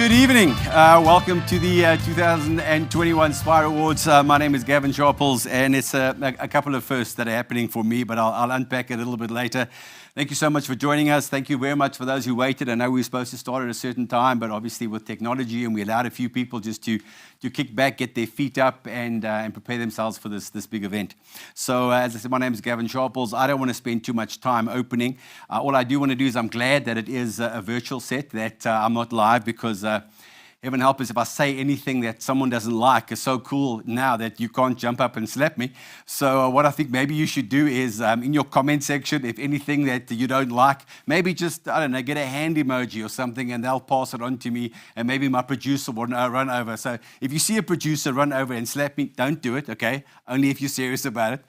Good evening. Welcome to the 2021 Spire Awards. My name is Gavin Sharples, and it's a couple of firsts that are happening for me, but I'll unpack it a little bit later. Thank you so much for joining us. Thank you very much for those who waited. I know we were supposed to start at a certain time, but obviously with technology, and we allowed a few people just to kick back, get their feet up, and prepare themselves for this big event. So as I said, my name is Gavin Sharples. I don't want to spend too much time opening. All I do want to do is I'm glad that it is a virtual set, that I'm not live, because heaven help us if I say anything that someone doesn't like is so cool now that you can't jump up and slap me. So what I think maybe you should do is in your comment section, if anything that you don't like, maybe just, I don't know, get a hand emoji or something, and they'll pass it on to me, and maybe my producer will run over. So if you see a producer run over and slap me, don't do it, okay? Only if you're serious about it.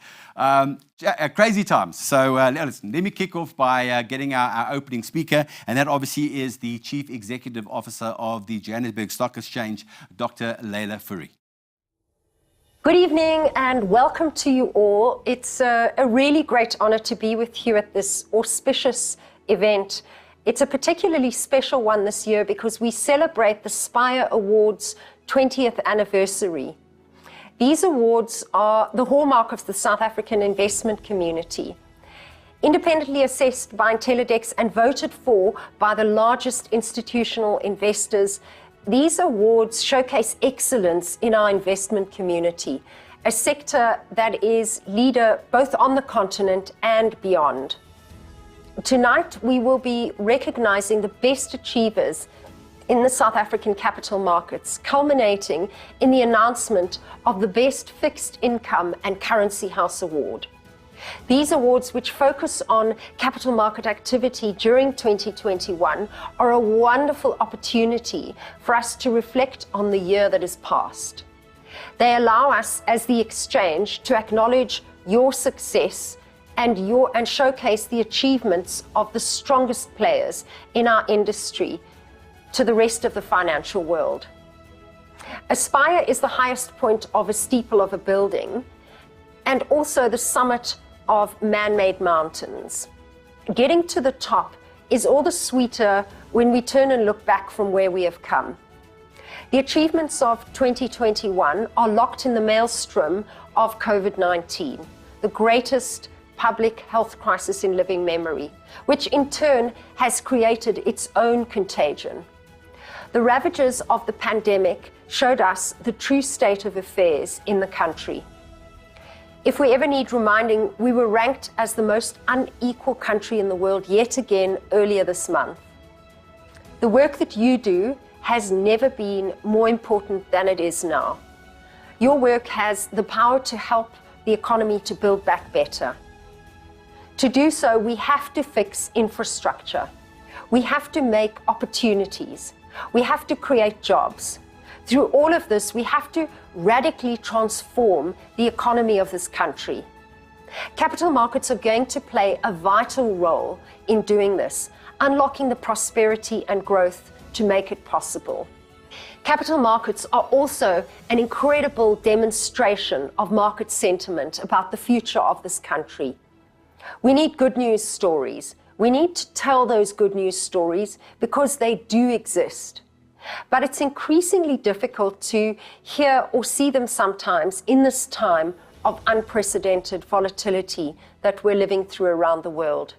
Crazy times. So listen, let me kick off by getting our opening speaker, and that obviously is the Chief Executive Officer of the Johannesburg Stock Exchange, Dr. Leila Fourie. Good evening and welcome to you all. It's a really great honor to be with you at this auspicious event. It's a particularly special one this year because we celebrate the Spire Awards 20th anniversary. These awards are the hallmark of the South African investment community. Independently assessed by Intellidex and voted for by the largest institutional investors, these awards showcase excellence in our investment community, a sector that is leader both on the continent and beyond. Tonight, we will be recognizing the best achievers in the South African capital markets, culminating in the announcement of the Best Fixed Income and Currency House Award. These awards, which focus on capital market activity during 2021, are a wonderful opportunity for us to reflect on the year that has passed. They allow us as the exchange to acknowledge your success and showcase the achievements of the strongest players in our industry to the rest of the financial world. A spire is the highest point of a steeple of a building and also the summit of man-made mountains. Getting to the top is all the sweeter when we turn and look back from where we have come. The achievements of 2021 are locked in the maelstrom of COVID-19, the greatest public health crisis in living memory, which in turn has created its own contagion. The ravages of the pandemic showed us the true state of affairs in the country. If we ever need reminding, we were ranked as the most unequal country in the world yet again earlier this month. The work that you do has never been more important than it is now. Your work has the power to help the economy to build back better. To do so, we have to fix infrastructure. We have to make opportunities. We have to create jobs. Through all of this, we have to radically transform the economy of this country. Capital markets are going to play a vital role in doing this, unlocking the prosperity and growth to make it possible. Capital markets are also an incredible demonstration of market sentiment about the future of this country. We need good news stories. We need to tell those good news stories because they do exist. But it's increasingly difficult to hear or see them sometimes in this time of unprecedented volatility that we're living through around the world.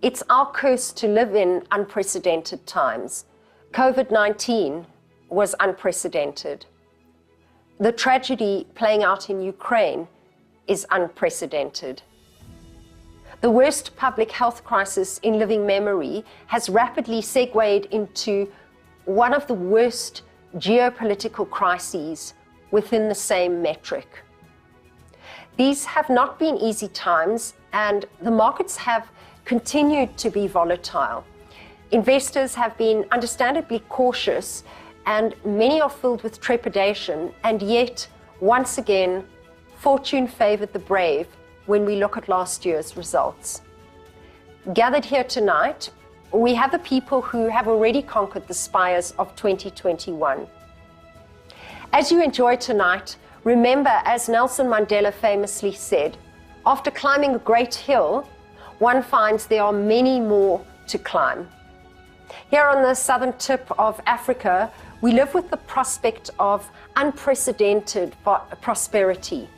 It's our curse to live in unprecedented times. COVID-19 was unprecedented. The tragedy playing out in Ukraine is unprecedented. The worst public health crisis in living memory has rapidly segued into one of the worst geopolitical crises within the same metric. These have not been easy times, and the markets have continued to be volatile. Investors have been understandably cautious, and many are filled with trepidation, and yet, once again, fortune favored the brave when we look at last year's results. Gathered here tonight, we have the people who have already conquered the spires of 2021. As you enjoy tonight, remember, as Nelson Mandela famously said, after climbing a great hill, one finds there are many more to climb. Here on the southern tip of Africa, we live with the prospect of unprecedented prosperity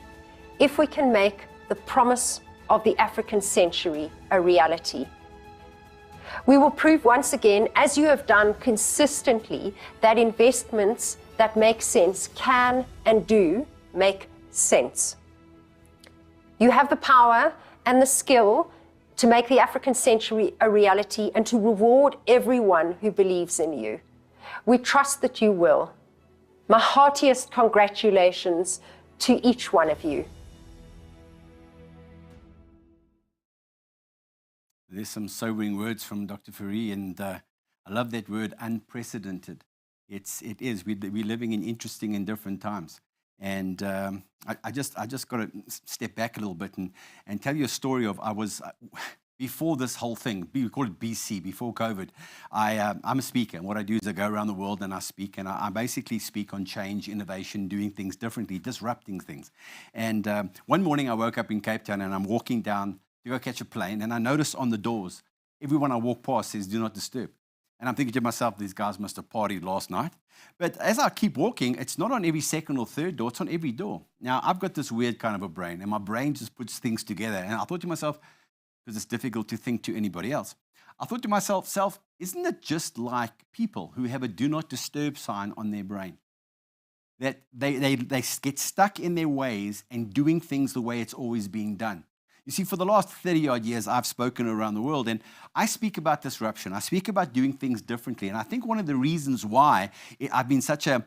if we can make the promise of the African century a reality. We will prove once again, as you have done consistently, that investments that make sense can and do make sense. You have the power and the skill to make the African century a reality and to reward everyone who believes in you. We trust that you will. My heartiest congratulations to each one of you. There's some sobering words from Dr. Fourie, and I love that word, unprecedented. It is. We're living in interesting and different times. And I just got to step back a little bit and tell you a story of, before this whole thing, we call it BC, before COVID, I'm a speaker. And what I do is I go around the world and I speak. And I basically speak on change, innovation, doing things differently, disrupting things. And one morning I woke up in Cape Town and I'm walking down to go catch a plane. And I noticed on the doors, everyone I walk past says, "Do not disturb." And I'm thinking to myself, these guys must have partied last night. But as I keep walking, it's not on every second or third door, it's on every door. Now, I've got this weird kind of a brain, and my brain just puts things together. And I thought to myself, because it's difficult to think to anybody else, I thought to myself, isn't it just like people who have a do not disturb sign on their brain? That they get stuck in their ways and doing things the way it's always being done. You see, for the last 30-odd years, I've spoken around the world, and I speak about disruption. I speak about doing things differently. And I think one of the reasons why I've been such a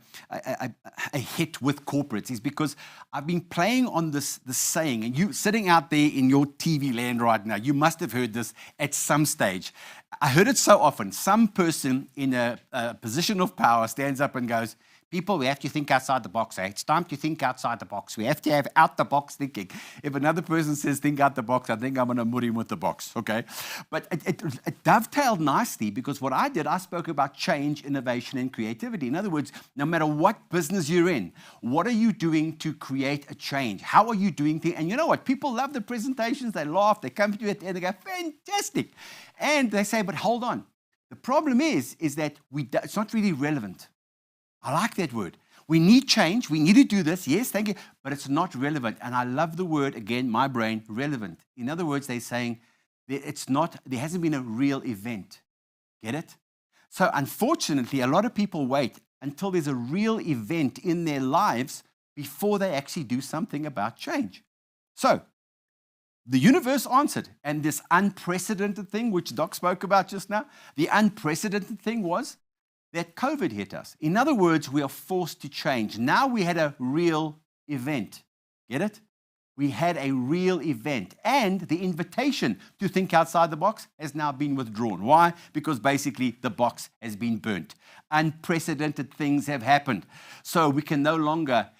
hit with corporates is because I've been playing on this saying, and you sitting out there in your TV land right now, you must have heard this at some stage. I heard it so often. Some person in a position of power stands up and goes, "People, we have to think outside the box. Eh? It's time to think outside the box. We have to have out-the-box thinking." If another person says think out the box, I think I'm going to mud him with the box, okay? But it dovetailed nicely because what I did, I spoke about change, innovation, and creativity. In other words, no matter what business you're in, what are you doing to create a change? How are you doing things? And you know what? People love the presentations. They laugh. They come to you at the end. They go, "Fantastic." And they say, "But hold on. The problem is that it's not really relevant." I like that word. We need change. We need to do this. Yes, thank you. But it's not relevant. And I love the word, again, my brain, relevant. In other words, they're saying there hasn't been a real event. Get it? So unfortunately, a lot of people wait until there's a real event in their lives before they actually do something about change. So the universe answered. And this unprecedented thing, which Doc spoke about just now, the unprecedented thing was that COVID hit us. In other words, we are forced to change. Now we had a real event. Get it? We had a real event. And the invitation to think outside the box has now been withdrawn. Why? Because basically the box has been burnt. Unprecedented things have happened. So we can no longer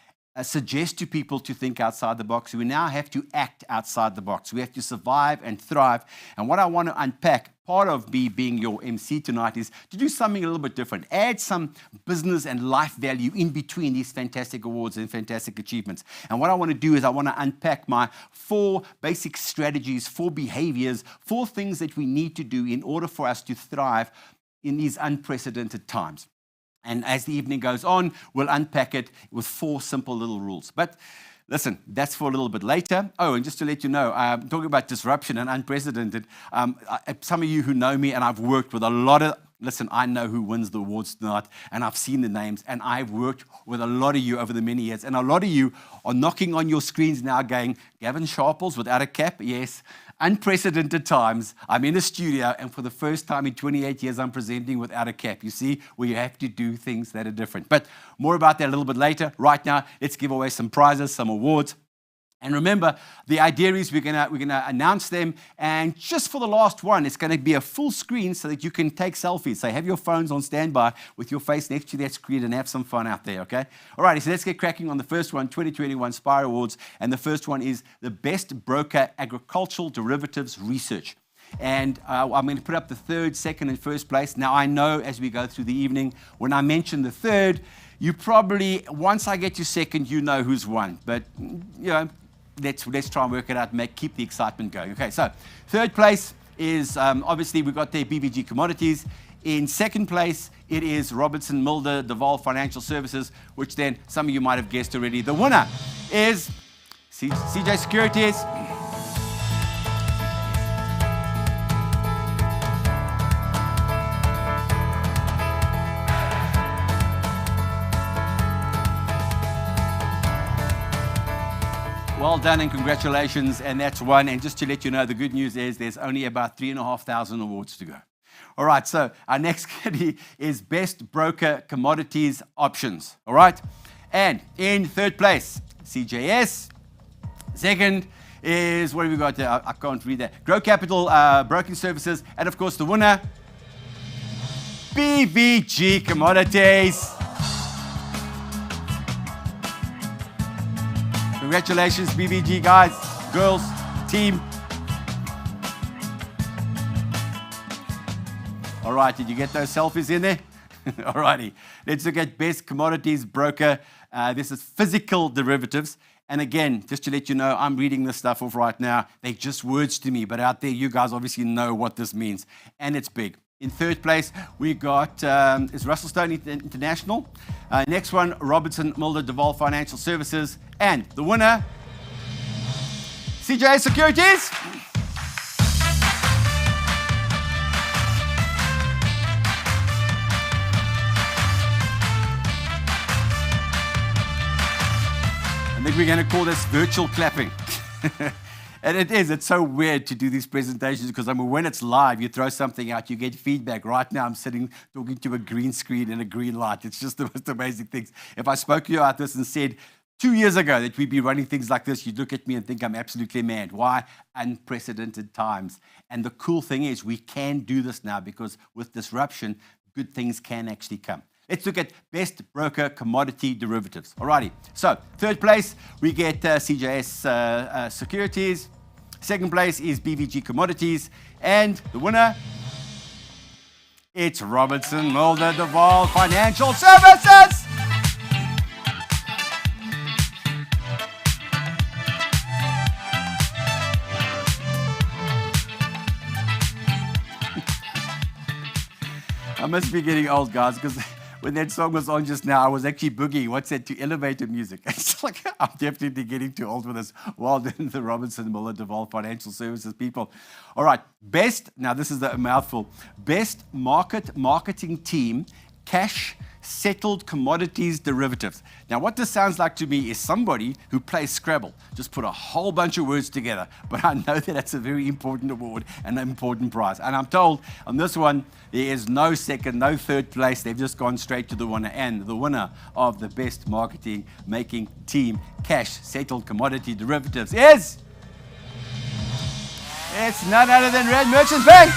suggest to people to think outside the box. We now have to act outside the box. We have to survive and thrive. And what I want to unpack, part of me being your MC tonight, is to do something a little bit different. Add some business and life value in between these fantastic awards and fantastic achievements. And what I want to do is I want to unpack my 4 basic strategies, 4 behaviors, 4 things that we need to do in order for us to thrive in these unprecedented times. And as the evening goes on, we'll unpack it with 4 simple little rules. But listen, that's for a little bit later. Oh, and just to let you know, I'm talking about disruption and unprecedented. Some of you who know me, and I've worked with a lot of, listen, I know who wins the awards tonight, and I've seen the names, and I've worked with a lot of you over the many years. And a lot of you are knocking on your screens now going, "Gavin Sharples without a cap?" Yes. Unprecedented times. I'm in a studio, and for the first time in 28 years, I'm presenting without a cap. You see, we have to do things that are different. But more about that a little bit later. Right now, let's give away some prizes, some awards. And remember, the idea is we're gonna announce them, and just for the last one, it's gonna be a full screen so that you can take selfies. So have your phones on standby with your face next to that screen and have some fun out there, okay? All right, so let's get cracking on the first one, 2021 Spire Awards, and the first one is the Best Broker Agricultural Derivatives Research. And I'm going to put up the 3rd, 2nd, and 1st place. Now, I know as we go through the evening, when I mention the 3rd, you probably, once I get to 2nd, you know who's won. But, you know, let's try and work it out and keep the excitement going. Okay, so 3rd place is, obviously, we've got there BVG Commodities. In second place, it is Robertson Mulder Deval Financial Services, which then some of you might have guessed already. The winner is CJ Securities. Well done and congratulations, and that's one. And just to let you know, the good news is there's only about 3,500 awards to go. All right, so our next category is Best Broker Commodities Options. All right, and in third place, CJS. Second is, what have we got there? I can't read that. Grow Capital Broking Services, and of course the winner, BVG Commodities. Congratulations, BVG guys, girls, team. All right, did you get those selfies in there? All righty, let's look at Best Commodities Broker. This is physical derivatives. And again, just to let you know, I'm reading this stuff off right now. They're just words to me, but out there, you guys obviously know what this means. And it's big. In third place, we got is Russell Stone International. Next one, Robertson Mulder Deval Financial Services. And the winner, CJ Securities. I think we're going to call this virtual clapping. And it's so weird to do these presentations because when it's live, you throw something out, you get feedback. Right now, I'm sitting talking to a green screen and a green light. It's just the most amazing things. If I spoke to you about this and said 2 years ago that we'd be running things like this, you'd look at me and think I'm absolutely mad. Why? Unprecedented times. And the cool thing is we can do this now because with disruption, good things can actually come. Let's look at Best Broker Commodity Derivatives. Alrighty, so third place, we get CJS Securities. Second place is BVG Commodities. And the winner, it's Robertson Mulder Deval Financial Services. I must be getting old, guys, because when that song was on just now, I was actually boogieing. What's that? To elevator music. It's like, I'm definitely getting too old for this. Well done, the Robertson Mulder Deval Financial Services people. All right, now this is a mouthful. Best marketing team, cash settled commodities derivatives. Now, what this sounds like to me is somebody who plays Scrabble, just put a whole bunch of words together. But I know that that's a very important award and an important prize. And I'm told on this one, there is no second, no third place. They've just gone straight to the winner. And the winner of the best marketing making team cash settled commodity derivatives is, it's none other than Rand Merchant Bank.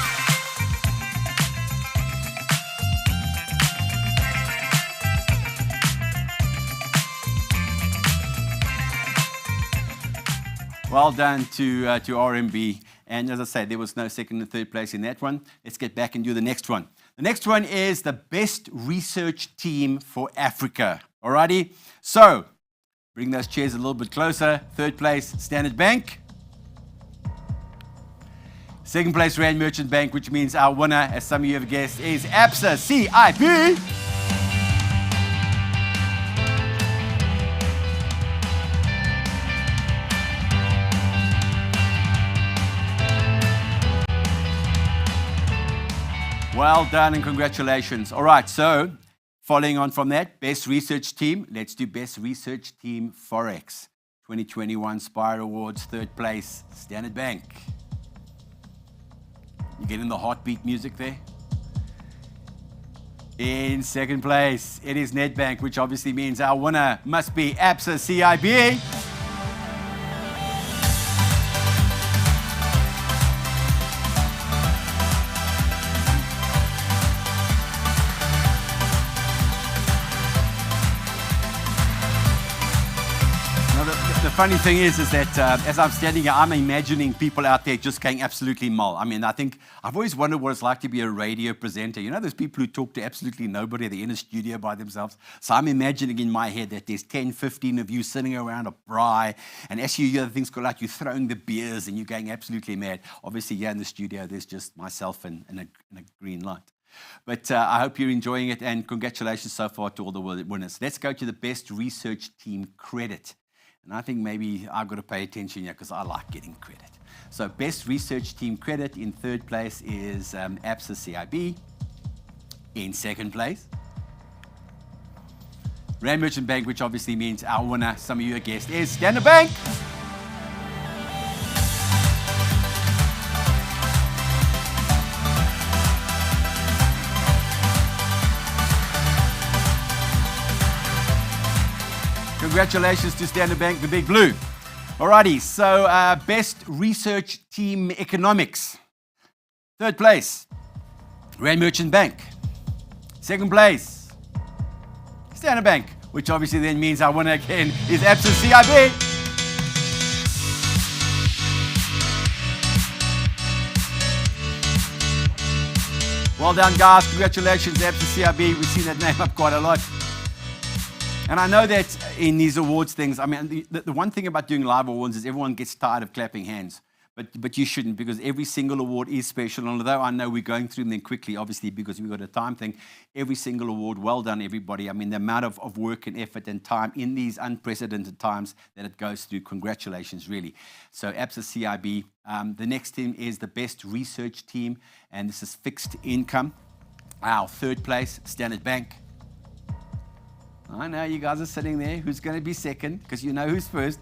Well done to RMB. And as I say, there was no second and third place in that one. Let's get back and do the next one. The next one is the best research team for Africa. Alrighty? So, bring those chairs a little bit closer. Third place, Standard Bank. Second place, Rand Merchant Bank, which means our winner, as some of you have guessed, is ABSA CIB. Well done and congratulations. All right, so following on from that, best research team. Let's do best research team Forex. 2021 Spire Awards, third place, Standard Bank. You getting the heartbeat music there? In second place, it is Nedbank, which obviously means our winner must be ABSA CIB. The funny thing is that as I'm standing here, I'm imagining people out there just going absolutely mal. I mean, I've always wondered what it's like to be a radio presenter. You know, those people who talk to absolutely nobody, they're in a studio by themselves. So I'm imagining in my head that there's 10, 15 of you sitting around a braai, and as you hear the things go like, you're throwing the beers and you're going absolutely mad. Obviously, here in the studio, there's just myself and a green light. But I hope you're enjoying it, and congratulations so far to all the winners. Let's go to the best research team credit. And I think maybe I've got to pay attention here because I like getting credit. So best research team credit in third place is ABSA CIB. In second place, Rand Merchant Bank, which obviously means our winner, some of you have guessed, is Standard Bank. Congratulations to Standard Bank, the Big Blue. Alrighty, so best research team economics. Third place, Rand Merchant Bank. Second place, Standard Bank, which obviously then means our winner again is ABSA CIB. Well done, guys. Congratulations, ABSA CIB. We've seen that name up quite a lot. And I know that in these awards things, I mean, the one thing about doing live awards is everyone gets tired of clapping hands. But you shouldn't, because every single award is special. And although I know we're going through them quickly, obviously, because we've got a time thing, every single award, well done, everybody. I mean, the amount of work and effort and time in these unprecedented times that it goes through, congratulations, really. So ABSA CIB. The next team is the best research team, and this is fixed income. Our third place, Standard Bank. I know you guys are sitting there. Who's going to be second? Because you know who's first.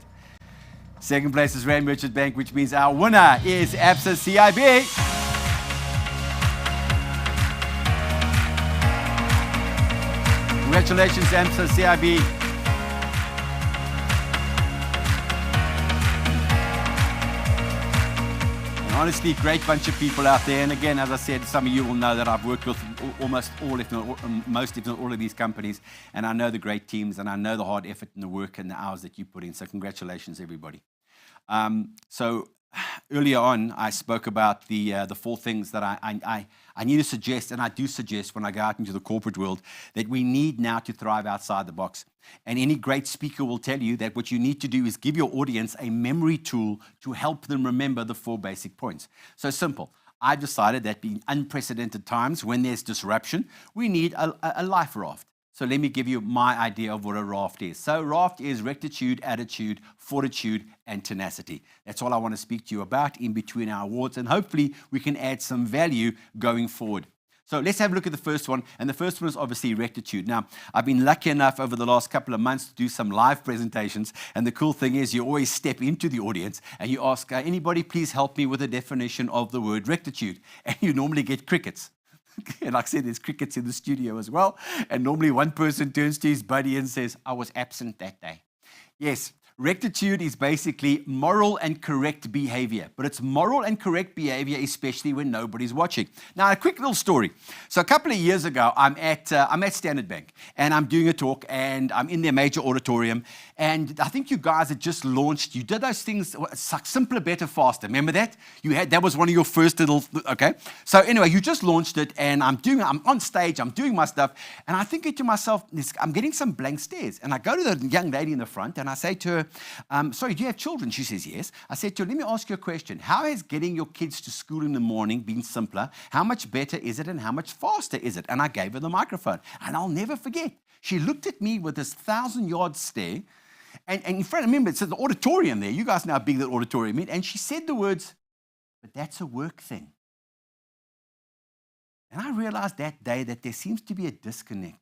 Second place is Rand Merchant Bank, which means our winner is ABSA CIB. Congratulations, ABSA CIB. And honestly, great bunch of people out there. And again, as I said, some of you will know that I've worked with almost all, if not most, if not all of these companies. And I know the great teams, and I know the hard effort and the work and the hours that you put in. So congratulations, everybody. So earlier on, I spoke about the 4 things that I need to suggest, and I do suggest when I go out into the corporate world, that we need now to thrive outside the box. And any great speaker will tell you that what you need to do is give your audience a memory tool to help them remember the 4 basic points. So simple. I've decided that in unprecedented times, when there's disruption, we need a life raft. So let me give you my idea of what a raft is. So raft is rectitude, attitude, fortitude, and tenacity. That's all I want to speak to you about in between our awards, and hopefully we can add some value going forward. So let's have a look at the first one, and the first one is obviously rectitude. Now, I've been lucky enough over the last couple of months to do some live presentations, and the cool thing is you always step into the audience and you ask, anybody please help me with a definition of the word rectitude, and you normally get crickets. And like I said, there's crickets in the studio as well. And normally one person turns to his buddy and says, I was absent that day. Yes, rectitude is basically moral and correct behavior. But it's moral and correct behavior, especially when nobody's watching. Now, a quick little story. So a couple of years ago, I'm at Standard Bank, and I'm doing a talk, and I'm in their major auditorium. And I think you guys had just launched, you did those things, simpler, better, faster. Remember that? That was one of your first little, okay? So anyway, you just launched it, and I'm on stage, I'm doing my stuff, and I think to myself, I'm getting some blank stares. And I go to the young lady in the front, and I say to her, sorry, do you have children? She says, yes. I said to her, let me ask you a question. How has getting your kids to school in the morning been simpler? How much better is it, and how much faster is it? And I gave her the microphone, and I'll never forget. She looked at me with this 1,000-yard stare. And in front, remember, it's the auditorium there. You guys know how big that auditorium is. And she said the words, but that's a work thing. And I realized that day that there seems to be a disconnect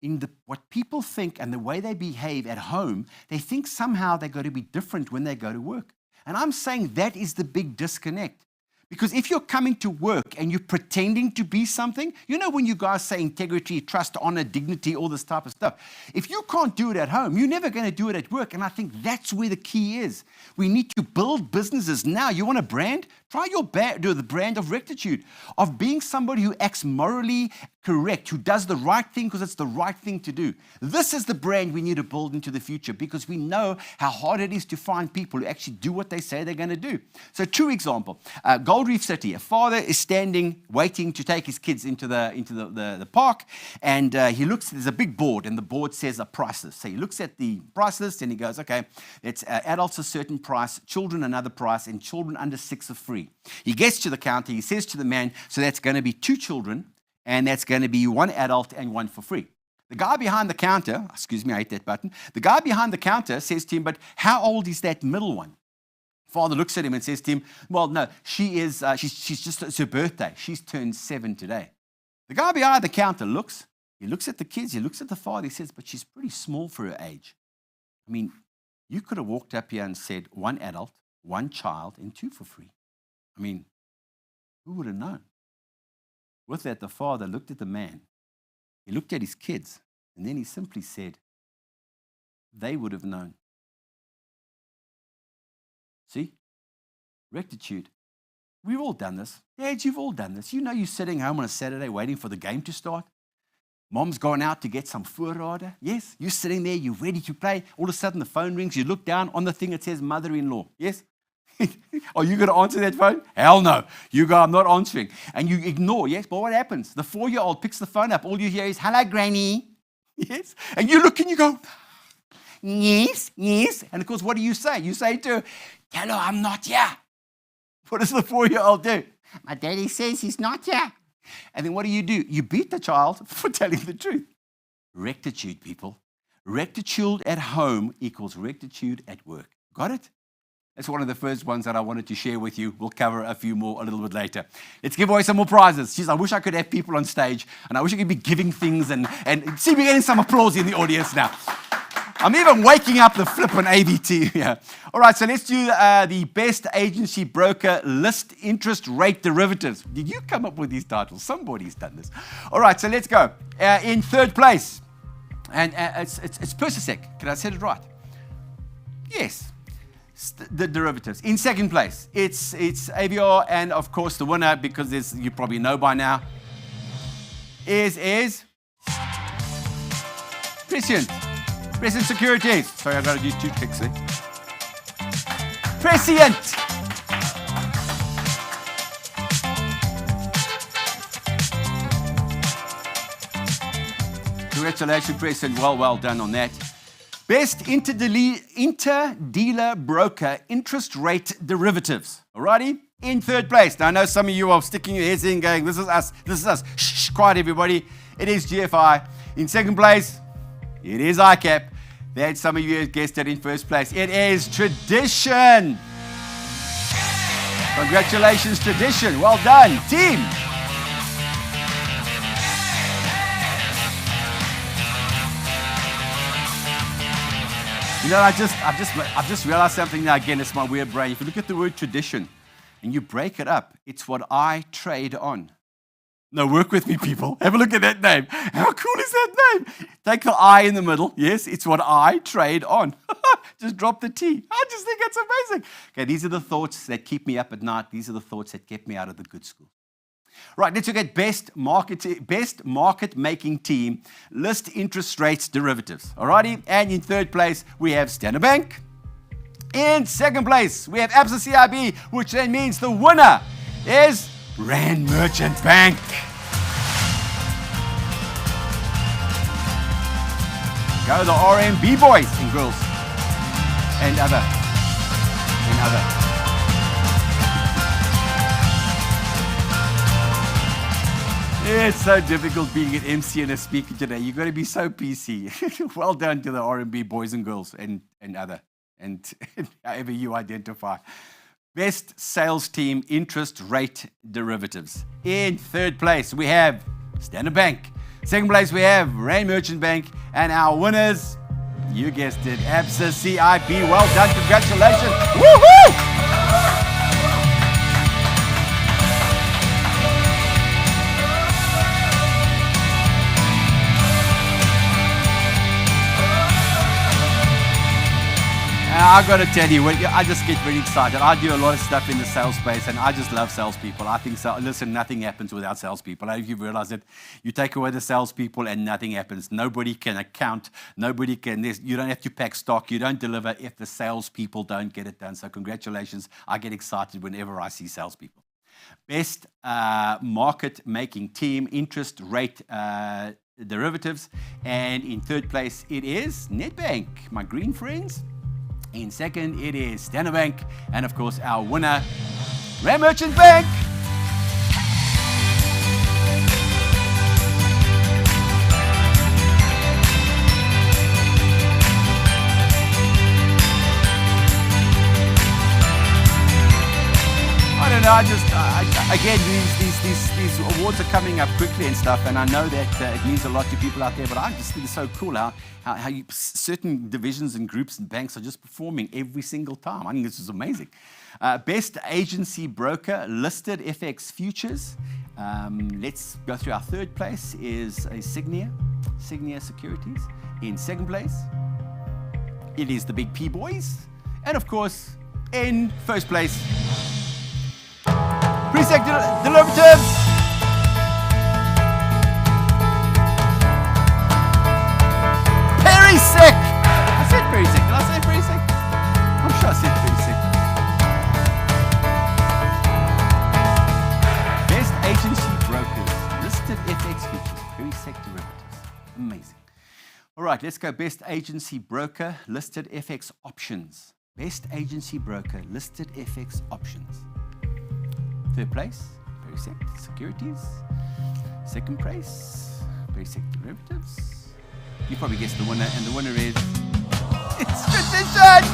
in what people think and the way they behave at home. They think somehow they're going to be different when they go to work. And I'm saying that is the big disconnect. Because if you're coming to work and you're pretending to be something, you know when you guys say integrity, trust, honor, dignity, all this type of stuff, if you can't do it at home, you're never going to do it at work. And I think that's where the key is. We need to build businesses now. You want a brand? Try do the brand of rectitude, of being somebody who acts morally correct, who does the right thing because it's the right thing to do. This is the brand we need to build into the future, because we know how hard it is to find people who actually do what they say they're going to do. So, true example, Gold Reef City, a father is standing, waiting to take his kids into the park, and he looks, there's a big board, and the board says a price list. So he looks at the price list, and he goes, okay, it's adults a certain price, children another price, and children under 6 are free. He gets to the counter, he says to the man, so that's going to be 2 children and that's going to be one adult and one for free. The guy behind the counter, excuse me, I hit that button. The guy behind the counter says to him, but how old is that middle one? Father looks at him and says to him, well, no, she's just, it's her birthday. She's turned 7 today. The guy behind the counter looks, he looks at the kids, he looks at the father, he says, but she's pretty small for her age. I mean, you could have walked up here and said 1 adult, 1 child, and 2 for free. I mean, who would have known? With that, the father looked at the man, he looked at his kids, and then he simply said, they would have known. See? Rectitude. We've all done this. Dads, you've all done this. You know you're sitting home on a Saturday waiting for the game to start. Mom's gone out to get some voorraad. Yes, you're sitting there, you're ready to play. All of a sudden the phone rings, you look down on the thing, it says mother-in-law. Yes? Are you going to answer that phone? Hell no. You go, I'm not answering. And you ignore, yes? But what happens? The 4-year-old picks the phone up. All you hear is, hello, Granny. Yes? And you look and you go, yes, yes. And of course, what do you say? You say to her, hello, I'm not here. What does the 4-year-old do? My daddy says he's not here. And then what do? You beat the child for telling the truth. Rectitude, people. Rectitude at home equals rectitude at work. Got it? That's one of the first ones that I wanted to share with you. We'll cover a few more a little bit later. Let's give away some more prizes. Jeez, I wish I could have people on stage, and I wish I could be giving things and see, we're getting some applause in the audience now. I'm even waking up the flippin' ABT here. All right, so let's do the best agency broker list interest rate derivatives. Did you come up with these titles? Somebody's done this. All right, so let's go. In third place, and it's Persisec. Can I say it right? Yes, the derivatives. In second place, it's AVR, and of course the winner, because you probably know by now, is Prescient. Prescient Securities. Sorry, I've got to do 2 clicks there. Prescient. Congratulations, Prescient. Well done on that. Best inter-dealer broker interest rate derivatives. Alrighty? In third place. Now, I know some of you are sticking your heads in going, this is us. Shh, quiet everybody. It is GFI. In second place, it is ICAP. Then some of you guessed it in first place. It is Tradition. Congratulations, Tradition. Well done, team. You know, I've just realized something now. Again, it's my weird brain. If you look at the word tradition and you break it up, it's what I trade on. No, work with me, people. Have a look at that name. How cool is that name? Take the I in the middle. Yes, it's what I trade on. Just drop the T. I just think it's amazing. Okay, these are the thoughts that keep me up at night. These are the thoughts that kept me out of the good school. Right, let's look at best market making team, list interest rates derivatives. Alrighty, and in third place, we have Standard Bank. In second place, we have Absa CIB, which then means the winner is Rand Merchant Bank. Go the RMB boys and girls and other. It's so difficult being an MC and a speaker today. You've got to be so PC. Well done to the RMB boys and girls and other, and however you identify. Best sales team interest rate derivatives. In third place, we have Standard Bank. Second place, we have Rand Merchant Bank. And our winners, you guessed it, Absa CIB. Well done, congratulations. Woohoo! I've got to tell you, I just get very excited. I do a lot of stuff in the sales space, and I just love salespeople. I think, listen, nothing happens without salespeople. I don't know if you've realized it. You take away the salespeople, and nothing happens. Nobody can account. Nobody can. You don't have to pack stock. You don't deliver if the salespeople don't get it done. So congratulations. I get excited whenever I see salespeople. Best market-making team, interest rate derivatives. And in third place, it is Nedbank, my green friends. In second, it is Standard Bank. And of course, our winner, Rand Merchant Bank. again, these awards are coming up quickly and stuff, and I know that it means a lot to people out there, but I just think it's so cool how certain divisions and groups and banks are just performing every single time. I think this is amazing. Best agency broker, listed FX futures. Let's go through. Our third place is a Signia Securities. In second place, it is the Big P Boys. And of course, in first place, Presec Derivatives. Perisec. I said Perisec. Did I say Perisec? I'm sure I said Perisec. Best agency brokers, listed FX futures, Perisec Derivatives. Amazing. All right, let's go. Best agency broker, listed FX options. Best agency broker, listed FX options. Third place, Perisec Securities. Second place, Perisec Derivatives. You probably guessed the winner, and the winner is it's Tradition!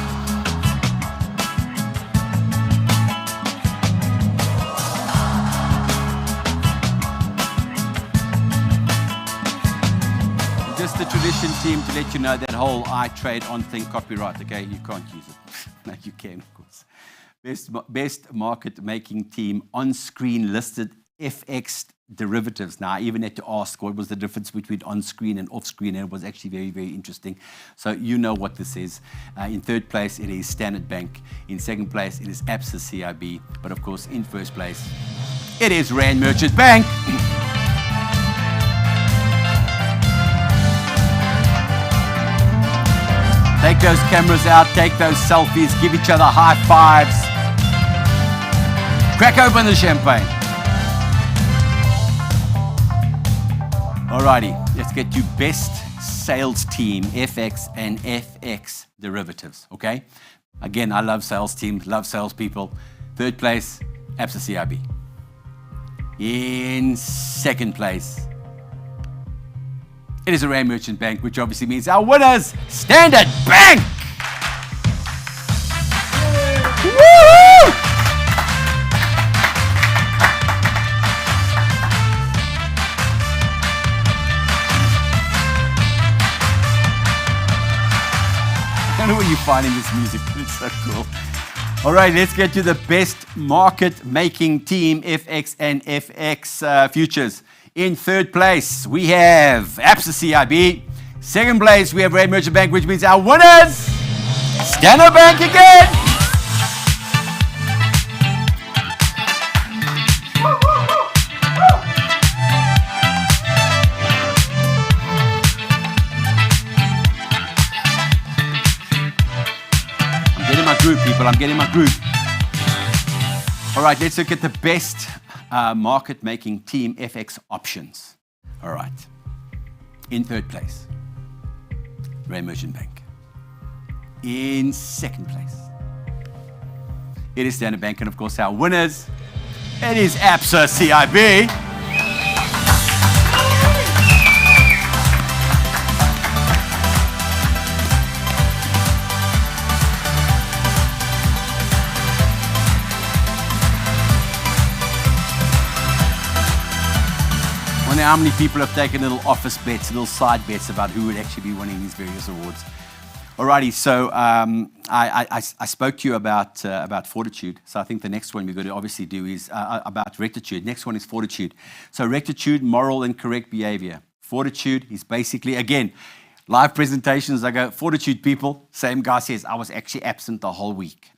Just the Tradition team to let you know that whole I trade on thing copyright, okay? You can't use it. No, you can, of course. Best market making team on screen listed FX derivatives. Now, I even had to ask what was the difference between on screen and off screen, and it was actually very, very interesting. So you know what this is. In third place, it is Standard Bank. In second place, it is Absa CIB. But of course, in first place, it is Rand Merchant Bank. Take those cameras out, take those selfies, give each other high fives. Crack open the champagne. Alrighty, let's get to best sales team, FX and FX derivatives, okay? Again, I love sales teams, love salespeople. Third place, Absa CIB. In second place, it is a Rand Merchant Bank, which obviously means our winners, Standard Bank! Woo-hoo! I don't know where you're finding this music, but it's so cool. All right, let's get to the best market making team, FX and FX futures. In third place, we have Absa CIB. Second place, we have Rand Merchant Bank, which means our winners, Standard Bank again. I'm getting my group, people. I'm getting my group. All right, let's look at the best market making team, FX options. All right. In third place, Rand Merchant Bank. In second place, it is Standard Bank, and of course our winners, it is Absa CIB. I wonder how many people have taken little office bets, little side bets about who would actually be winning these various awards. Alrighty, so I spoke to you about Fortitude. So I think the next one we're going to obviously do is about Rectitude. Next one is Fortitude. So Rectitude, moral and correct behavior. Fortitude is basically, again, live presentations. I go, Fortitude people, same guy says, I was actually absent the whole week.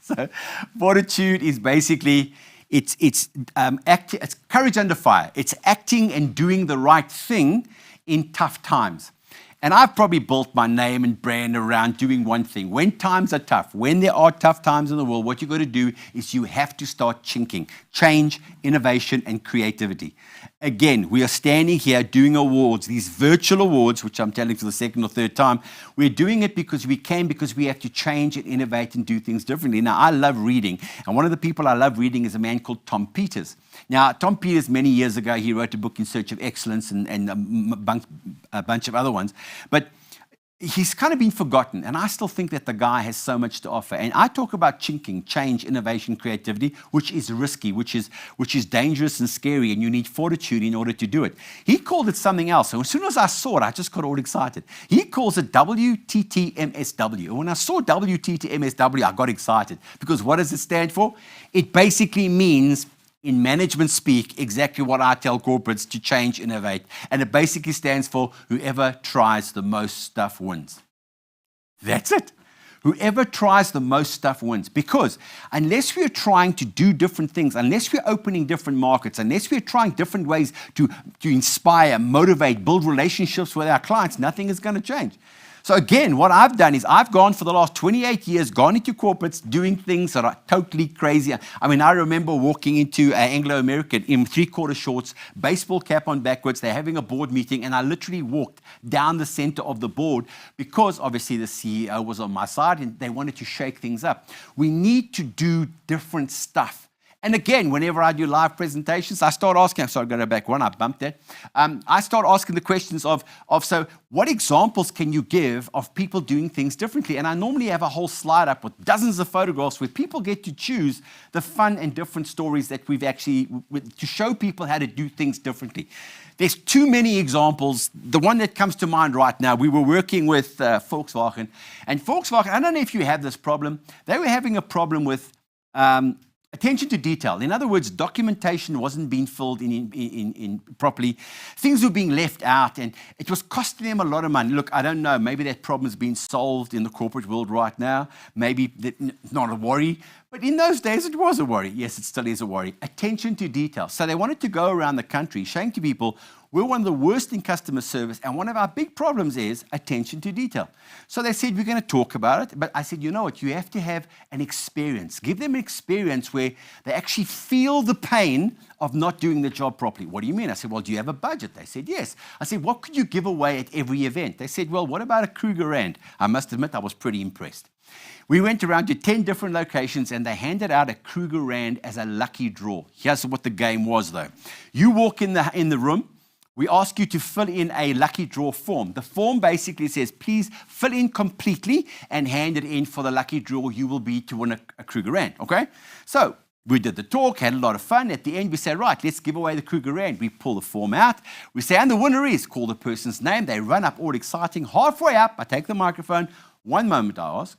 So Fortitude is basically, it's courage under fire. It's acting and doing the right thing in tough times. And I've probably built my name and brand around doing one thing. When times are tough, when there are tough times in the world, what you've got to do is you have to start chinking. Change, innovation, and creativity. Again, we are standing here doing awards, these virtual awards, which I'm telling for the second or third time. We're doing it because we can, because we have to change and innovate and do things differently. Now, I love reading. And one of the people I love reading is a man called Tom Peters. Now, Tom Peters, many years ago, he wrote a book, In Search of Excellence, and a bunch of other ones. But he's kind of been forgotten, and I still think that the guy has so much to offer. And I talk about chinking, change, innovation, creativity, which is risky, which is dangerous and scary, and you need fortitude in order to do it. He called it something else, and as soon as I saw it, I just got all excited. He calls it WTTMSW, and when I saw WTTMSW, I got excited, because what does it stand for? It basically means, in management speak, exactly what I tell corporates: to change, innovate. And it basically stands for whoever tries the most stuff wins. That's it. Whoever tries the most stuff wins. Because unless we are trying to do different things, unless we're opening different markets, unless we're trying different ways to inspire, motivate, build relationships with our clients, nothing is going to change. So again, what I've done is I've gone for the last 28 years, gone into corporates, doing things that are totally crazy. I mean, I remember walking into Anglo-American in three-quarter shorts, baseball cap on backwards. They're having a board meeting, and I literally walked down the center of the board because obviously the CEO was on my side and they wanted to shake things up. We need to do different stuff. And again, whenever I do live presentations, I start asking, I'm sorry, I'm going to go back one, I bumped that. I start asking the questions of, so what examples can you give of people doing things differently? And I normally have a whole slide up with dozens of photographs where people get to choose the fun and different stories that we've actually, to show people how to do things differently. There's too many examples. The one that comes to mind right now, we were working with Volkswagen. And Volkswagen, I don't know if you have this problem, they were having a problem with attention to detail. In other words, documentation wasn't being filled in properly. Things were being left out, and it was costing them a lot of money. Look, I don't know. Maybe that problem has been solved in the corporate world right now. Maybe it's not a worry. But in those days, it was a worry. Yes, it still is a worry. Attention to detail. So they wanted to go around the country showing to people, we're one of the worst in customer service, and one of our big problems is attention to detail. So they said, we're going to talk about it. But I said, you know what? You have to have an experience. Give them an experience where they actually feel the pain of not doing the job properly. What do you mean? I said, well, do you have a budget? They said, yes. I said, what could you give away at every event? They said, well, what about a Kruger Rand? I must admit, I was pretty impressed. We went around to 10 different locations, and they handed out a Kruger Rand as a lucky draw. Here's what the game was, though. You walk in the room. We ask you to fill in a lucky draw form. The form basically says, please fill in completely and hand it in for the lucky draw. You will be to win a Kruger Rand, okay? So we did the talk, had a lot of fun. At the end, we said, right, let's give away the Kruger Rand. We pull the form out. We say, and the winner is, call the person's name. They run up all exciting. Halfway up, I take the microphone. One moment, I ask.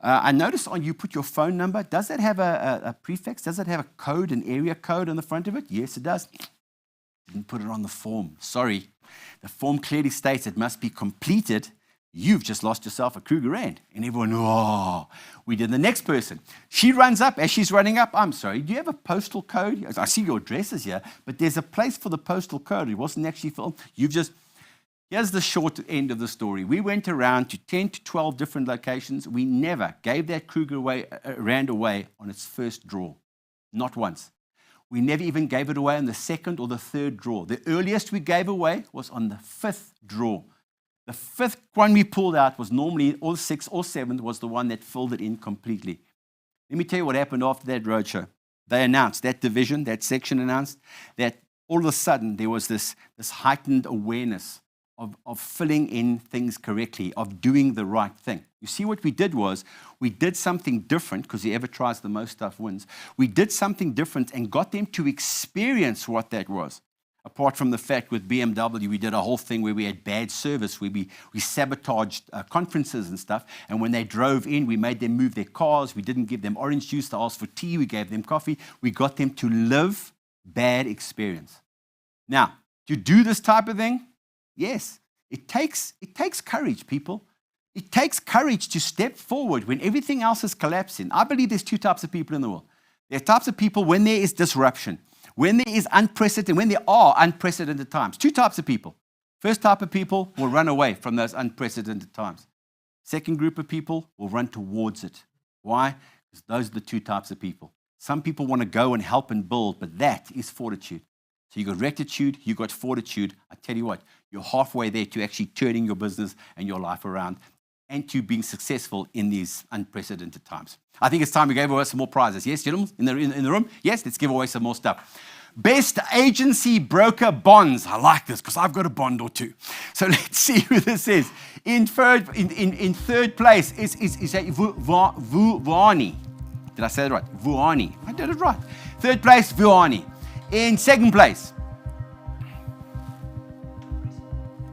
I noticed on you put your phone number. Does that have a prefix? Does it have a code, an area code on the front of it? Yes, it does. Didn't put it on the form. Sorry. The form clearly states it must be completed. You've just lost yourself a Kruger Rand. And everyone, oh, we did the next person. She runs up. As she's running up, I'm sorry, do you have a postal code? I see your address is here, but there's a place for the postal code. It wasn't actually filled. Here's the short end of the story. We went around to 10 to 12 different locations. We never gave that Kruger Rand away on its first draw. Not once. We never even gave it away on the second or the third draw. The earliest we gave away was on the fifth draw. The fifth one we pulled out was normally, or sixth or seventh, was the one that filled it in completely. Let me tell you what happened after that roadshow. They announced, that division, that section announced, that all of a sudden there was this heightened awareness of filling in things correctly, of doing the right thing. You see, what we did was, we did something different, because whoever tries the most stuff wins. We did something different and got them to experience what that was. Apart from the fact with BMW, we did a whole thing where we had bad service, where we sabotaged conferences and stuff. And when they drove in, we made them move their cars. We didn't give them orange juice to ask for tea. We gave them coffee. We got them to live bad experience. Now, to do this type of thing, yes, it takes courage, people. It takes courage to step forward when everything else is collapsing. I believe there's two types of people in the world. There are types of people when there is disruption, when there is unprecedented, when there are unprecedented times. Two types of people. First type of people will run away from those unprecedented times. Second group of people will run towards it. Why? Because those are the two types of people. Some people want to go and help and build, but that is fortitude. So you got rectitude, you got fortitude. I tell you what, you're halfway there to actually turning your business and your life around and to being successful in these unprecedented times. I think it's time we gave away some more prizes. Yes, gentlemen, in the room? Yes, let's give away some more stuff. Best agency broker bonds. I like this because I've got a bond or two. So let's see who this is. In third place is Vuani. Did I say it right? Vuani. I did it right. Third place, Vuani. In second place,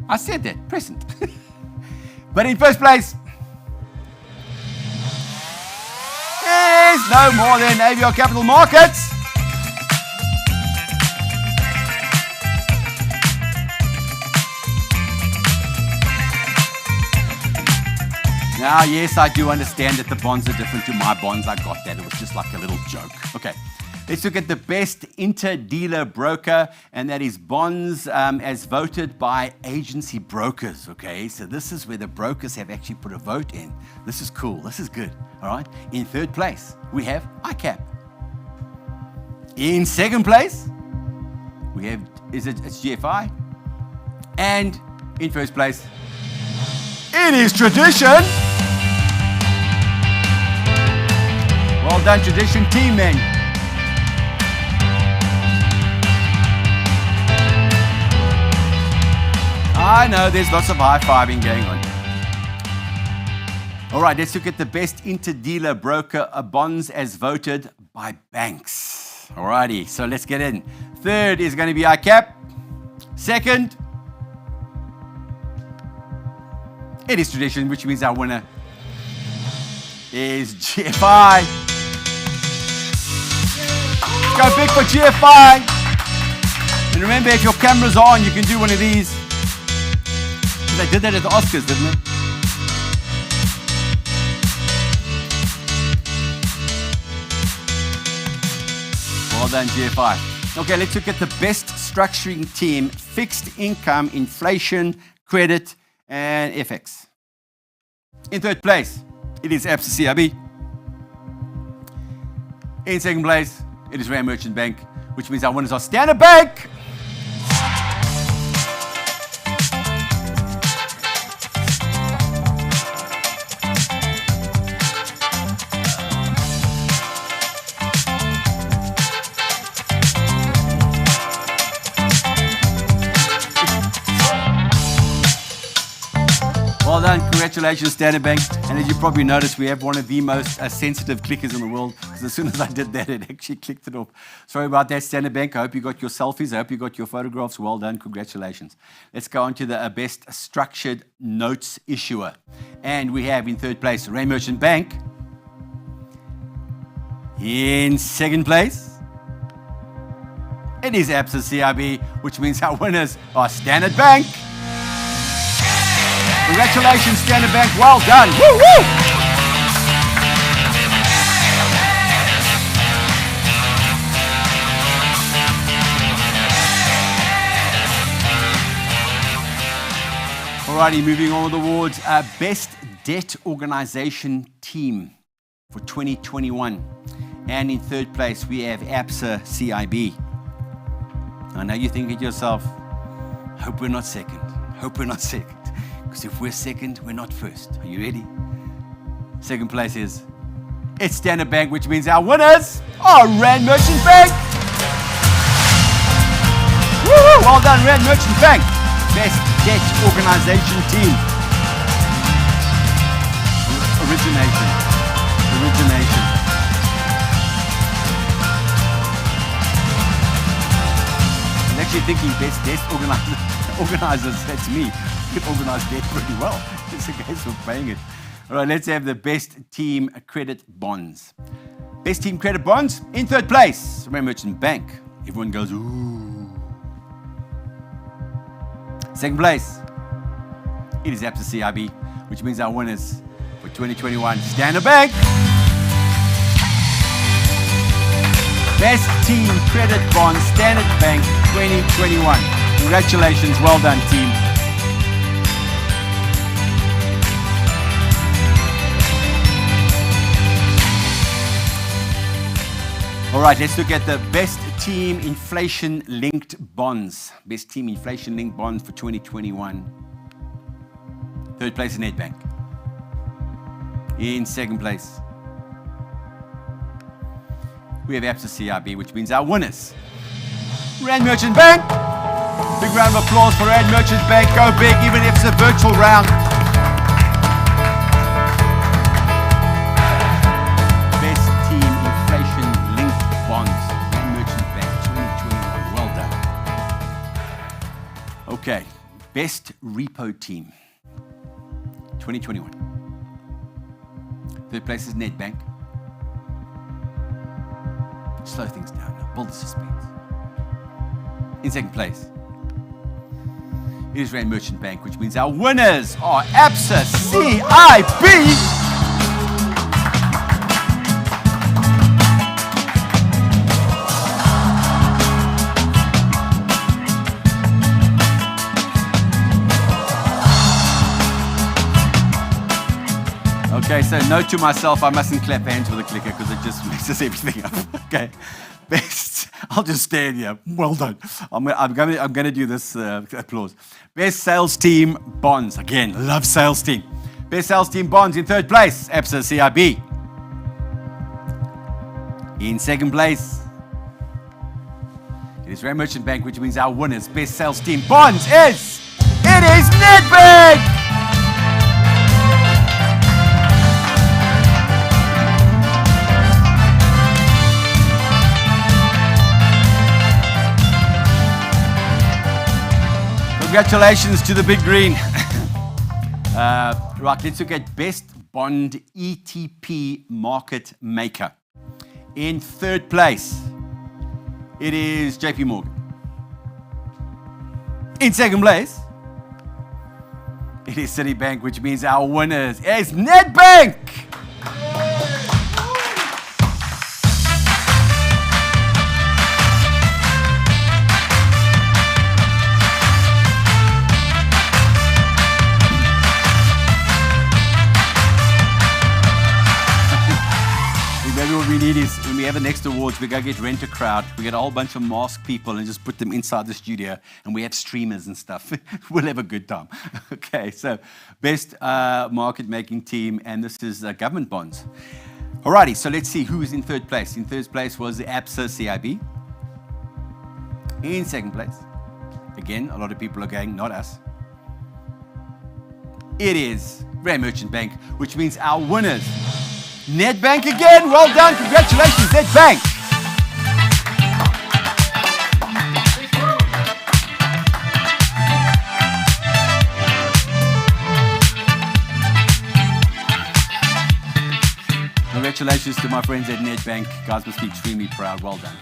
I said that, present. But in first place is no more than AVR Capital Markets. Now, yes, I do understand that the bonds are different to my bonds. I got that. It was just like a little joke. Okay, let's look at the best inter-dealer broker, and that is bonds as voted by agency brokers. Okay, so this is where the brokers have actually put a vote in. This is cool. This is good. All right. In third place, we have ICAP. In second place, we have, it's GFI. And in first place, it is Tradition. Well done, Tradition team, man. I know there's lots of high-fiving going on. All right, let's look at the best inter-dealer broker bonds as voted by banks. All righty, so let's get in. Third is going to be ICAP. Second, it is Tradition, which means our winner is GFI. Go big for GFI. And remember, if your camera's on, you can do one of these. They did that at the Oscars, didn't they? Well done, GFI. Okay, let's look at the best structuring team, fixed income, inflation, credit, and FX. In third place, it is Absa CIB. In second place, it is Rand Merchant Bank, which means our winners are Standard Bank. Well done, congratulations Standard Bank. And as you probably noticed, we have one of the most sensitive clickers in the world, because as soon as I did that, it actually clicked it off. Sorry about that, Standard Bank. I hope you got your selfies. I hope you got your photographs. Well done, congratulations. Let's go on to the best structured notes issuer. And we have in third place, Rand Merchant Bank. In second place, it is Absa CIB, which means our winners are Standard Bank. Congratulations, Standard Bank. Well done. Woo, woo. Alrighty, moving on with awards. Best Debt Organization Team for 2021. And in third place, we have Absa CIB. I know you're thinking to yourself, hope we're not second. Hope we're not second. Because if we're second, we're not first. Are you ready? Second place is, it's Standard Bank, which means our winners are Rand Merchant Bank. Woo-hoo! Well done, Rand Merchant Bank. Best Debt Organization Team. Origination. I'm actually thinking best debt organizers, that's me. Could organize debt pretty well. It's a case of paying it. All right, let's have the best team credit bonds. Best team credit bonds in third place, Rand Merchant Bank. Everyone goes, ooh. Second place, it is Absa CIB, which means our winners for 2021, Standard Bank. Best team credit bonds, Standard Bank 2021. Congratulations, well done, team. All right, let's look at the best team inflation-linked bonds. Best team inflation-linked bonds for 2021. Third place is Nedbank. In second place, we have Absa CIB, which means our winners Rand Merchant Bank. Big round of applause for Rand Merchant Bank. Go big, even if it's a virtual round. Best team inflation-linked bonds. Rand Merchant Bank 2021. Well done. Okay, best repo team 2021. Third place is Nedbank. Slow things down now. Build the suspense. In second place, it is Rand Merchant Bank, which means our winners are ABSA CIB. Okay, so note to myself, I mustn't clap hands with a clicker because it just messes everything up. Okay, best. I'll just stand here. Well done. I'm going to do this applause. Best sales team bonds. Again, love sales team. Best sales team bonds in third place, ABSA CIB. In second place, it is Rand Merchant Bank, which means our winners. Best sales team bonds is Nedbank. Congratulations to the big green. Right, let's look at best bond ETP market maker. In third place, it is JP Morgan. In second place, it is Citibank, which means our winners is Nedbank. What we need is, when we have the next awards, we go get Rent a Crowd. We get a whole bunch of masked people and just put them inside the studio, and we have streamers and stuff. We'll have a good time. Okay, so best market making team, and this is government bonds. Alrighty, so let's see who is in third place. In third place was the ABSA CIB. In second place, again, a lot of people are going, not us. It is Rand Merchant Bank, which means our winners. Nedbank again, well done, congratulations, Nedbank. Congratulations to my friends at Nedbank. Guys must be extremely proud, well done.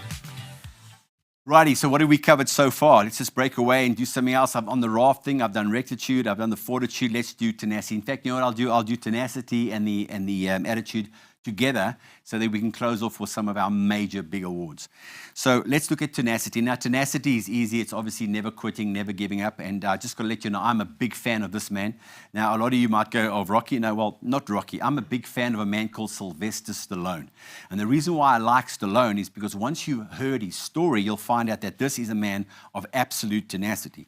Righty, so what have we covered so far? Let's just break away and do something else. I'm on the raft thing. I've done Rectitude. I've done the Fortitude. Let's do Tenacity. In fact, you know what I'll do? I'll do Tenacity and the Attitude together so that we can close off with some of our major big awards. So let's look at Tenacity. Now, Tenacity is easy. It's obviously never quitting, never giving up. And just got to let you know, I'm a big fan of this man. Now, a lot of you might go, oh, Rocky. No, well, not Rocky. I'm a big fan of a man called Sylvester Stallone. And the reason why I like Stallone is because once you heard his story, you'll find out that this is a man of absolute tenacity.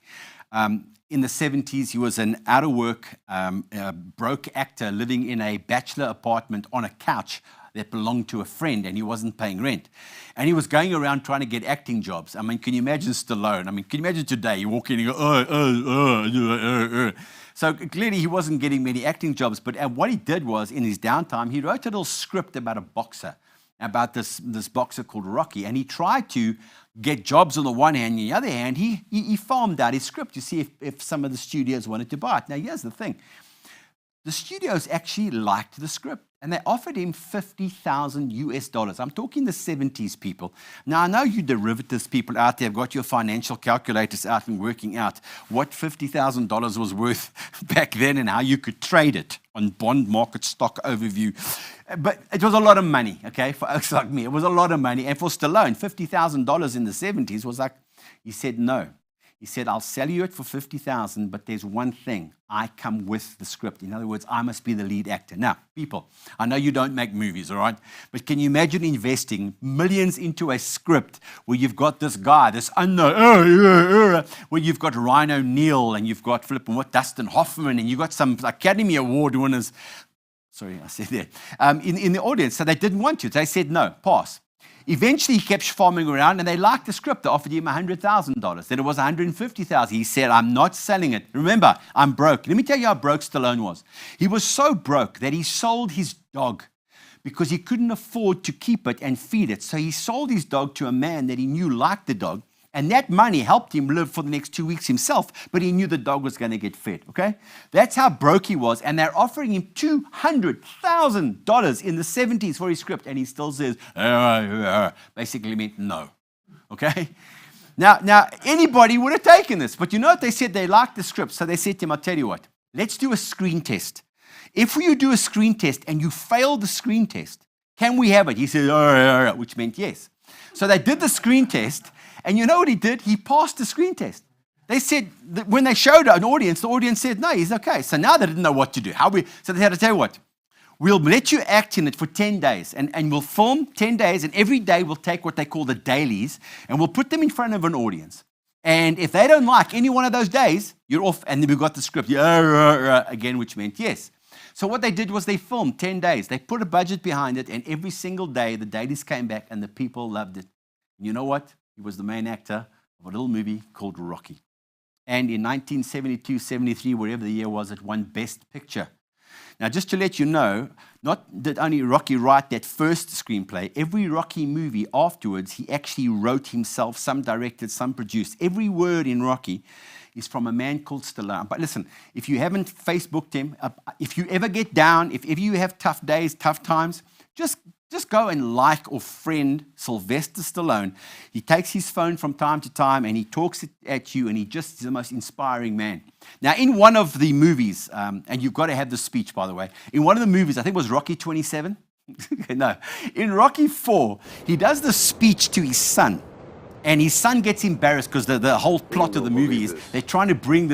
In the 70s, he was an out-of-work, broke actor living in a bachelor apartment on a couch that belonged to a friend, and he wasn't paying rent. And he was going around trying to get acting jobs. I mean, can you imagine Stallone? I mean, can you imagine today, you walk in and you go, So clearly he wasn't getting many acting jobs, but what he did was, in his downtime, he wrote a little script about a boxer, about this boxer called Rocky, and he tried to get jobs on the one hand, and on the other hand, he farmed out his script to see if some of the studios wanted to buy it. Now, here's the thing. The studios actually liked the script, and they offered him $50,000. I'm talking the 70s, people. Now, I know you derivatives people out there have got your financial calculators out and working out what $50,000 was worth back then and how you could trade it on Bond Market Stock Overview. But it was a lot of money, okay, for folks like me. It was a lot of money. And for Stallone, $50,000 in the 70s was like, he said no. He said, I'll sell you it for $50,000, but there's one thing. I come with the script. In other words, I must be the lead actor. Now, people, I know you don't make movies, all right? But can you imagine investing millions into a script where you've got this guy, this unknown, where you've got Ryan O'Neal and you've got Dustin Hoffman and you've got some Academy Award winners. Sorry, I said that. In the audience. So they didn't want to. They said, no, pass. Eventually, he kept farming around, and they liked the script. They offered him $100,000. Then it was $150,000. He said, I'm not selling it. Remember, I'm broke. Let me tell you how broke Stallone was. He was so broke that he sold his dog because he couldn't afford to keep it and feed it. So he sold his dog to a man that he knew liked the dog, and that money helped him live for the next 2 weeks himself, but he knew the dog was going to get fed, okay? That's how broke he was, and they're offering him $200,000 in the 70s for his script, and he still says, basically meant no, okay? Now, anybody would have taken this, but you know what they said? They liked the script, so they said to him, I'll tell you what, let's do a screen test. If you do a screen test and you fail the screen test, can we have it? He said, which meant yes. So they did the screen test, and you know what he did? He passed the screen test. They said, that when they showed an audience, the audience said, no, he's okay. So now they didn't know what to do. So they had to tell you what, we'll let you act in it for 10 days, and we'll film 10 days, and every day we'll take what they call the dailies, and we'll put them in front of an audience. And if they don't like any one of those days, you're off, and then we got the script, again, which meant yes. So what they did was they filmed 10 days. They put a budget behind it, and every single day the dailies came back, and the people loved it. And you know what? He was the main actor of a little movie called Rocky. And in 1972, 73, wherever the year was, it won Best Picture. Now, just to let you know, not did only Rocky write that first screenplay, every Rocky movie afterwards, he actually wrote himself, some directed, some produced. Every word in Rocky is from a man called Stallone. But listen, if you haven't Facebooked him, if you ever get down, if you have tough days, tough times, just go and like or friend Sylvester Stallone. He takes his phone from time to time and he talks at you, and he's the most inspiring man. Now, in one of the movies, and you've got to have the speech, by the way, in one of the movies, I think it was Rocky 27. No, in Rocky 4, he does the speech to his son. And his son gets embarrassed because the whole plot of the movie is they're trying to bring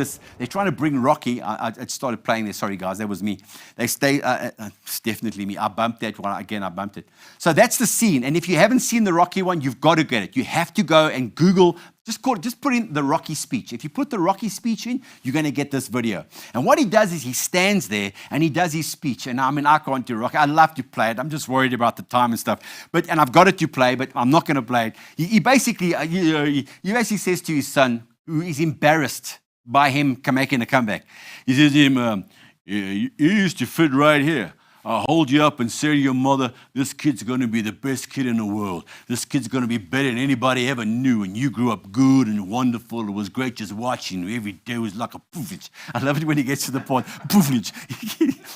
Rocky. I started playing there. Sorry, guys, that was me. It's definitely me. I bumped that one. Again, I bumped it. So that's the scene. And if you haven't seen the Rocky one, you've got to get it. You have to go and Google. Just put in the Rocky speech. If you put the Rocky speech in, you're going to get this video. And what he does is he stands there and he does his speech. And I mean, I can't do Rocky. I'd love to play it. I'm just worried about the time and stuff. And I've got it to play, but I'm not going to play it. He basically says to his son, who is embarrassed by him making a comeback. He says to him, you used to fit right here. I'll hold you up and say to your mother, this kid's going to be the best kid in the world. This kid's going to be better than anybody ever knew. And you grew up good and wonderful. It was great just watching you. Every day was like a poofage. I love it when he gets to the point, poofage.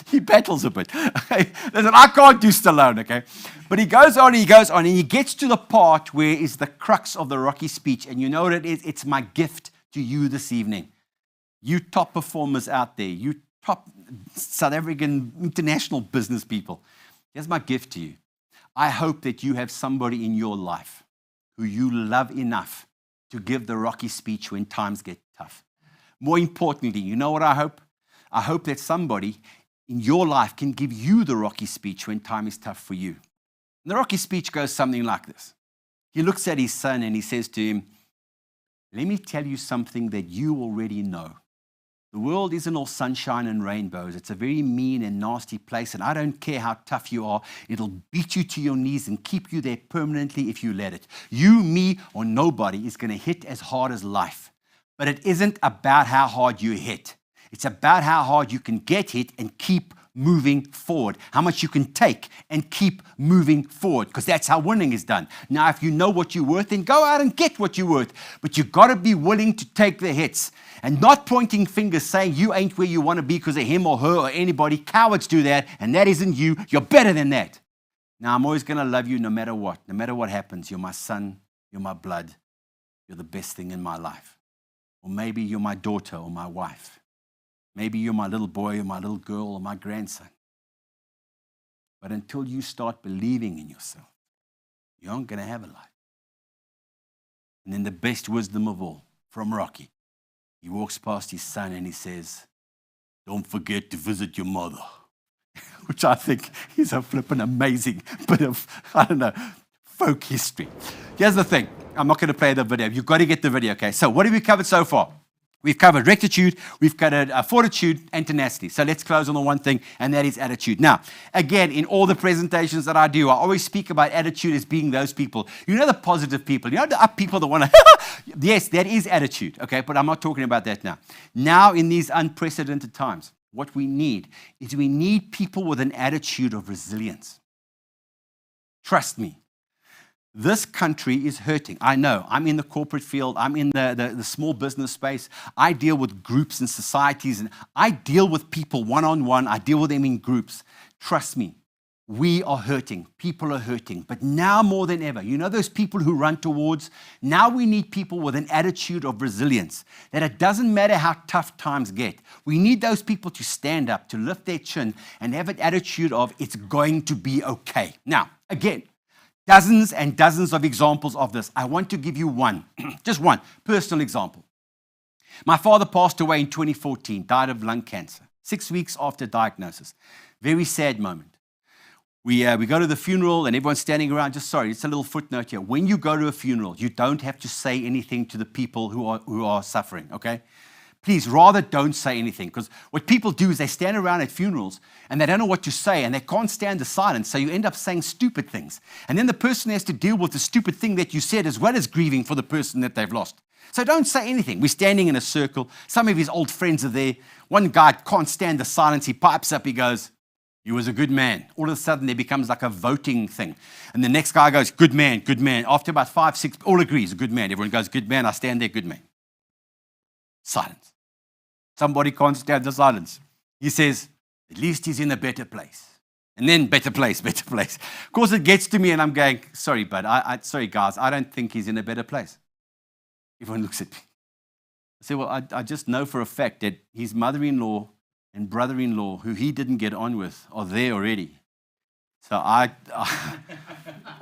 He battles a bit. Okay? Listen, I can't do Stallone, okay? But he goes on, and he gets to the part where is the crux of the Rocky speech. And you know what it is? It's my gift to you this evening. You top performers out there, you top South African international business people. Here's my gift to you. I hope that you have somebody in your life who you love enough to give the Rocky speech when times get tough. More importantly, you know what I hope? I hope that somebody in your life can give you the Rocky speech when time is tough for you. And the Rocky speech goes something like this. He looks at his son and he says to him, let me tell you something that you already know. The world isn't all sunshine and rainbows. It's a very mean and nasty place, and I don't care how tough you are. It'll beat you to your knees and keep you there permanently if you let it. You, me, or nobody is going to hit as hard as life. But it isn't about how hard you hit. It's about how hard you can get hit and keep moving forward, how much you can take and keep moving forward, because that's how winning is done. Now, if you know what you're worth, then go out and get what you're worth, but you've got to be willing to take the hits and not pointing fingers saying you ain't where you want to be because of him or her or anybody. Cowards do that, and that isn't you. You're better than that. Now, I'm always going to love you no matter what happens. You're my son, you're my blood, you're the best thing in my life. Or maybe you're my daughter or my wife. Maybe you're my little boy or my little girl or my grandson. But until you start believing in yourself, you aren't going to have a life. And then the best wisdom of all, from Rocky, he walks past his son and he says, don't forget to visit your mother, which I think is a flippin' amazing bit of, folk history. Here's the thing. I'm not going to play the video. You've got to get the video, okay? So what have we covered so far? We've covered rectitude, we've covered fortitude and tenacity. So let's close on the one thing, and that is attitude. Now, again, in all the presentations that I do, I always speak about attitude as being those people. You know the positive people, you know the up people that want to, yes, that is attitude, okay? But I'm not talking about that now. Now, in these unprecedented times, what we need is we need people with an attitude of resilience. Trust me. This country is hurting. I know. I'm in the corporate field. I'm in the small business space. I deal with groups and societies, and I deal with people one-on-one. I deal with them in groups. Trust me, we are hurting. People are hurting. But now more than ever, you know those people who run towards? Now we need people with an attitude of resilience, that it doesn't matter how tough times get. We need those people to stand up, to lift their chin, and have an attitude of, it's going to be okay. Now, again, dozens and dozens of examples of this. I want to give you one, just one personal example. My father passed away in 2014, died of lung cancer, 6 weeks after diagnosis. Very sad moment. We go to the funeral and everyone's standing around. Just sorry, it's a little footnote here. When you go to a funeral, you don't have to say anything to the people who are suffering, okay? Please, rather don't say anything, because what people do is they stand around at funerals and they don't know what to say and they can't stand the silence, so you end up saying stupid things. And then the person has to deal with the stupid thing that you said as well as grieving for the person that they've lost. So don't say anything. We're standing in a circle. Some of his old friends are there. One guy can't stand the silence. He pipes up. He goes, "You was a good man." All of a sudden, there becomes like a voting thing. And the next guy goes, "Good man, good man." After about 5, 6, all agrees, a good man. Everyone goes, "Good man." I stand there, "Good man." Silence. Somebody can't stand the silence. He says, "At least he's in a better place." And then better place, better place. Of course, it gets to me and I'm going, "Sorry, bud. Sorry, guys. I don't think he's in a better place." Everyone looks at me. I say, "Well, I just know for a fact that his mother-in-law and brother-in-law, who he didn't get on with, are there already. So I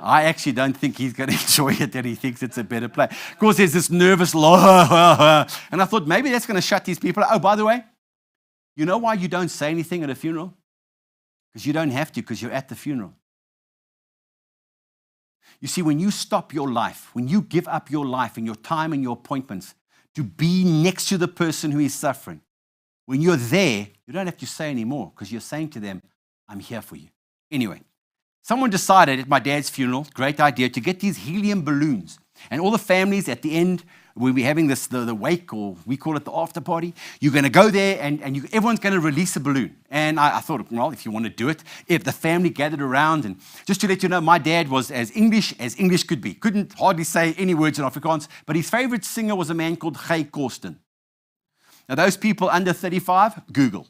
actually don't think he's going to enjoy it, that he thinks it's a better place." Of course, there's this nervous laugh. And I thought, maybe that's going to shut these people out. Oh, by the way, you know why you don't say anything at a funeral? Because you don't have to, because you're at the funeral. You see, when you stop your life, when you give up your life and your time and your appointments to be next to the person who is suffering, when you're there, you don't have to say anymore, because you're saying to them, "I'm here for you." Anyway, someone decided at my dad's funeral, great idea, to get these helium balloons. And all the families at the end, when we're having the wake, or we call it the after party, you're going to go there and everyone's going to release a balloon. And I thought, well, if you want to do it, if the family gathered around, and just to let you know, my dad was as English could be. Couldn't hardly say any words in Afrikaans, but his favorite singer was a man called Guy Korsten. Now, those people under 35, Google.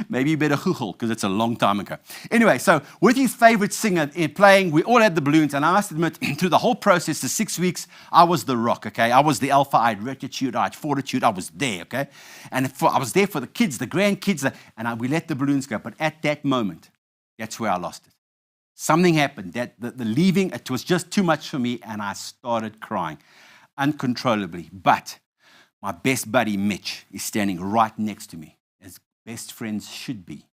Maybe you better Google, because it's a long time ago. Anyway, so with his favorite singer playing, we all had the balloons. And I must admit, through the whole process, the 6 weeks, I was the rock, okay? I was the alpha. I had rectitude, I had fortitude. I was there, okay? And I was there for the kids, the grandkids, and we let the balloons go. But at that moment, that's where I lost it. Something happened. That the leaving, it was just too much for me, and I started crying uncontrollably. But my best buddy, Mitch, is standing right next to me, as best friends should be,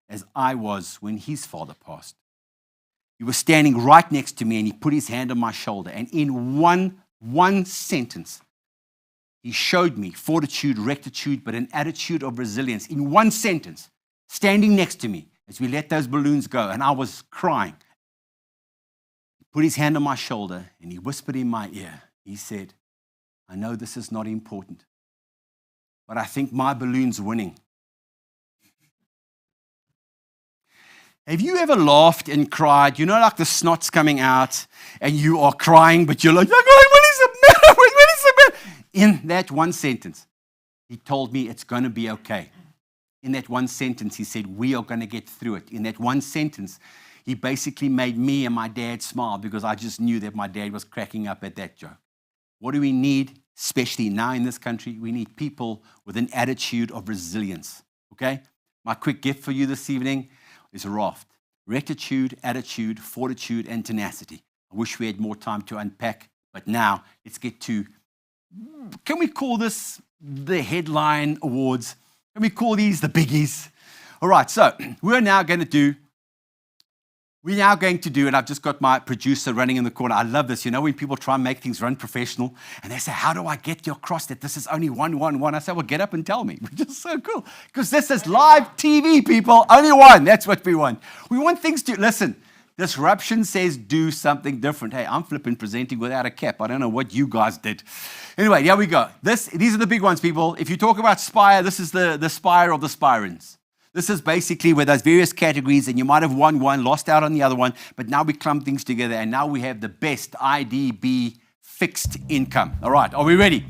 as I was when his father passed. He was standing right next to me, and he put his hand on my shoulder. And in one sentence, he showed me fortitude, rectitude, but an attitude of resilience. In one sentence, standing next to me as we let those balloons go, and I was crying. He put his hand on my shoulder, and he whispered in my ear. He said, "I know this is not important, but I think my balloon's winning." Have you ever laughed and cried? You know, like the snot's coming out and you are crying, but you're like, "Oh God, what is the matter? What is the matter?" In that one sentence, he told me it's going to be okay. In that one sentence, he said, we are going to get through it. In that one sentence, he basically made me and my dad smile, because I just knew that my dad was cracking up at that joke. What do we need, especially now in this country? We need people with an attitude of resilience, okay? My quick gift for you this evening is a raft. Rectitude, attitude, fortitude, and tenacity. I wish we had more time to unpack, but now let's get to, can we call this the headline awards? Can we call these the biggies? All right, so we're now going to do We're now going to do, and I've just got my producer running in the corner. I love this. You know, when people try and make things run professional, and they say, how do I get you across that this is only 111? I say, well, get up and tell me, which is so cool. Because this is live TV, people. Only one. That's what we want. We want things to, listen, disruption says do something different. Hey, I'm flipping presenting without a cap. I don't know what you guys did. Anyway, here we go. These are the big ones, people. If you talk about Spire, this is the Spire of the Spirans. This is basically where there's various categories, and you might have won one, lost out on the other one, but now we clump things together, and now we have the best IDB fixed income. All right, are we ready?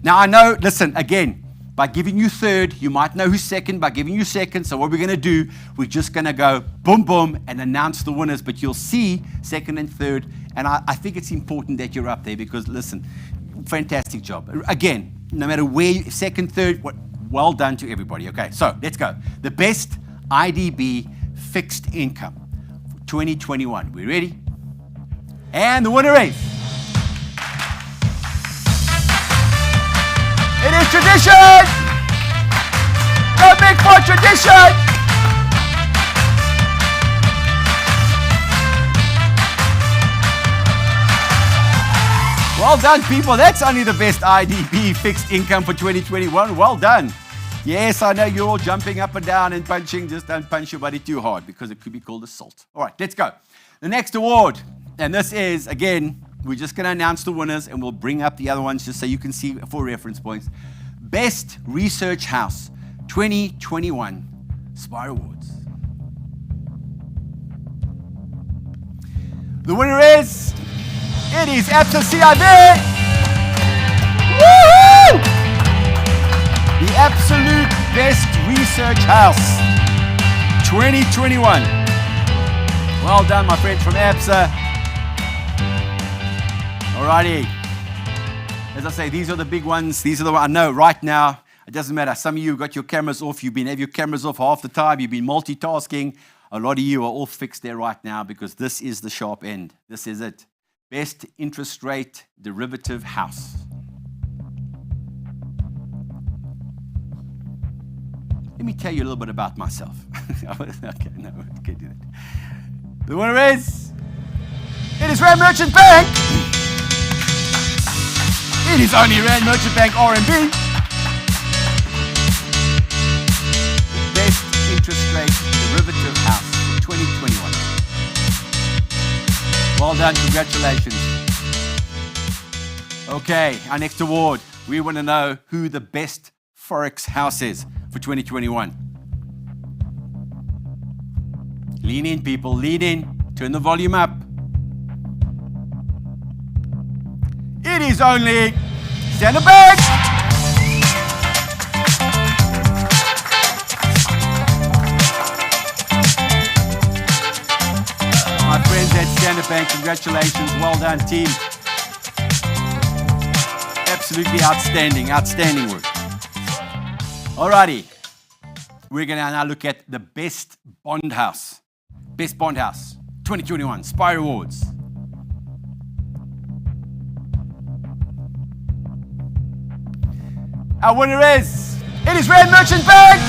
Now, I know, listen, again, by giving you third, you might know who's second by giving you second. So what we're going to do, we're just going to go boom, boom, and announce the winners, but you'll see second and third, and I think it's important that you're up there because, listen, fantastic job. Again, no matter where, second, third, well done to everybody. Okay, so let's go. The best IDB fixed income for 2021. We ready? And the winner is... It is tradition! Go big for tradition! Well done, people. That's only the best IDB fixed income for 2021. Well done. Yes, I know you're all jumping up and down and punching. Just don't punch your body too hard because it could be called assault. All right, let's go. The next award, and this is, again, we're just going to announce the winners and we'll bring up the other ones just so you can see for reference points. Best Research House 2021 Spire Awards. The winner is... It is Absa CIB! Woohoo! The absolute best research house, 2021. Well done, my friends from ABSA. Alrighty. As I say, these are the big ones. These are the ones I know right now. It doesn't matter. Some of you got your cameras off. Have your cameras off half the time. You've been multitasking. A lot of you are all fixed there right now because this is the sharp end. This is it. Best interest rate derivative house. Let me tell you a little bit about myself. Okay, no, I can't do that. The winner is... It is Rand Merchant Bank! It is only Rand Merchant Bank RMB. The best interest rate derivative house for 2021. Well done, congratulations. Okay, our next award. We want to know who the best Forex house is for 2021. Lean in, people, lean in. Turn the volume up. It is only Standard Bank! My friends at Standard Bank, congratulations. Well done, team. Absolutely outstanding, outstanding work. Alrighty, we're going to now look at the best bond house. Best bond house, 2021, Spire Awards. Our winner is, it is Rand Merchant Bank!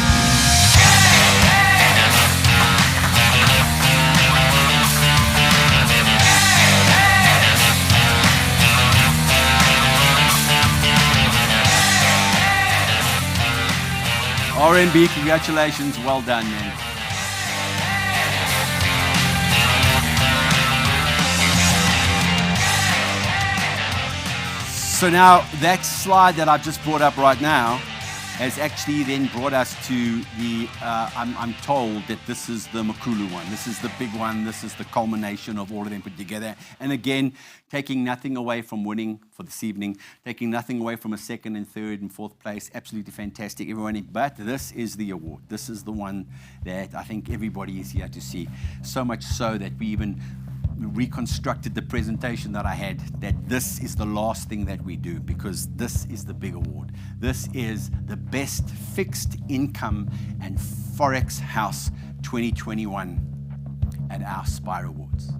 RNB, congratulations, well done, man. So now, that slide that I've just brought up right now has actually then brought us to the, I'm told that this is the Makulu one. This is the big one. This is the culmination of all of them put together. And again, taking nothing away from winning for this evening, taking nothing away from a second and third and fourth place. Absolutely fantastic, everyone. But this is the award. This is the one that I think everybody is here to see. So much so that we even reconstructed the presentation that I had, that this is the last thing that we do because this is the big award. This is the best fixed income and Forex house 2021 at our Spire Awards.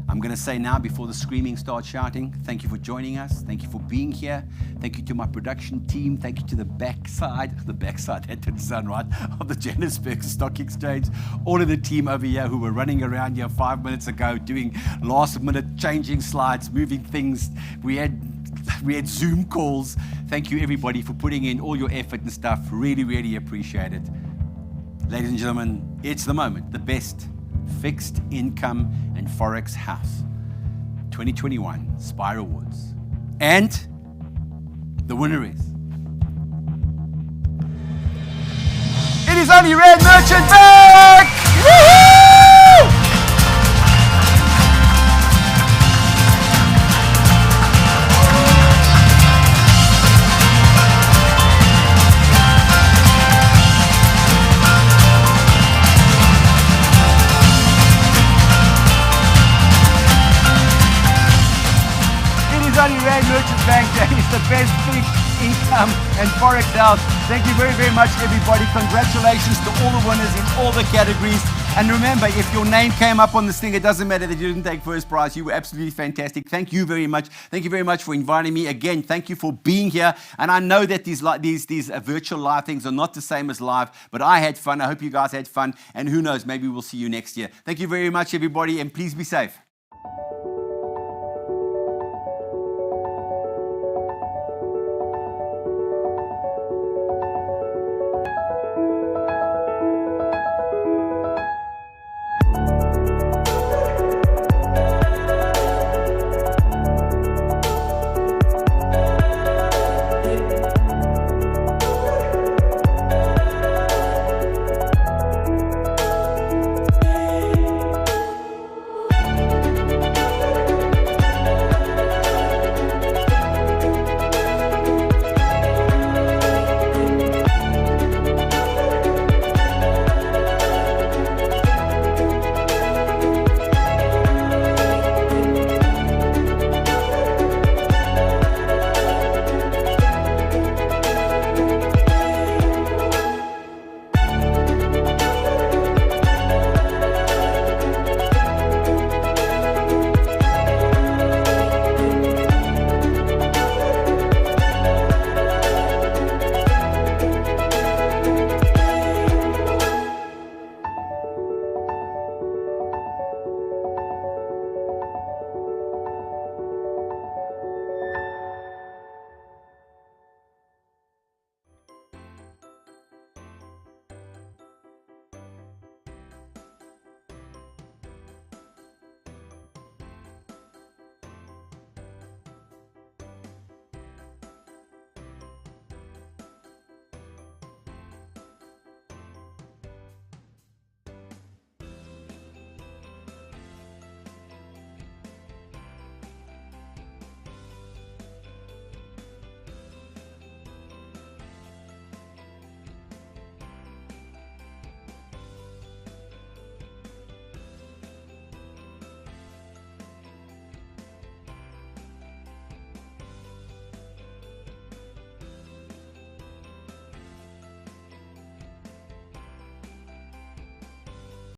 I'm going to say now, before the screaming starts shouting, thank you for joining us. Thank you for being here. Thank you to my production team. Thank you to the backside, that didn't sound right, of the Johannesburg Stock Exchange. All of the team over here who were running around here 5 minutes ago, doing last minute changing slides, moving things. We had Zoom calls. Thank you, everybody, for putting in all your effort and stuff. Really, really appreciate it. Ladies and gentlemen, it's the moment. The best fixed income and Forex house. 2021 Spire Awards. And the winner is... It is only Rand Merchant Bank! Woohoo! Only Rand Merchant Bank Day is the best fixed income and Forex house. Thank you very, very much, everybody. Congratulations to all the winners in all the categories. And remember, if your name came up on this thing, it doesn't matter that you didn't take first prize. You were absolutely fantastic. Thank you very much. Thank you very much for inviting me. Again, thank you for being here. And I know that these virtual live things are not the same as live, but I had fun. I hope you guys had fun. And who knows, maybe we'll see you next year. Thank you very much, everybody, and please be safe.